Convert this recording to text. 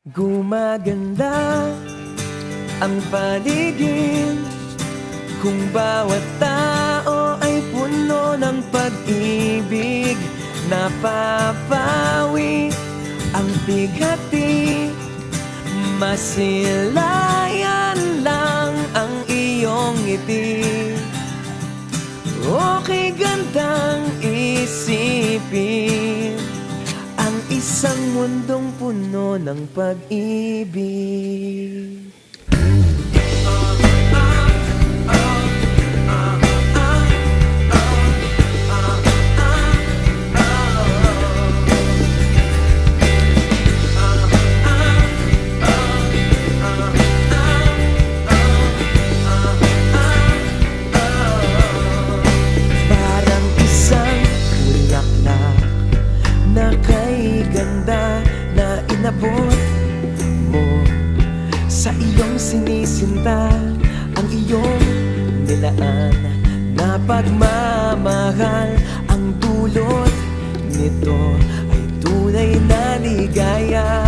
Gumaganda ang paligid kung bawat tao ay puno ng pag-ibig. Napapawi ang bighati, masilayan lang ang iyong ngiti. Okay gandang isipin ang isang mundong puno ng pag-ibig. Parang isang bulaklak na kay ganda na inabot mo sa iyong sinisinta, ang iyong nilaan na pagmamahal. Ang dulot nito ay tunay na ligaya.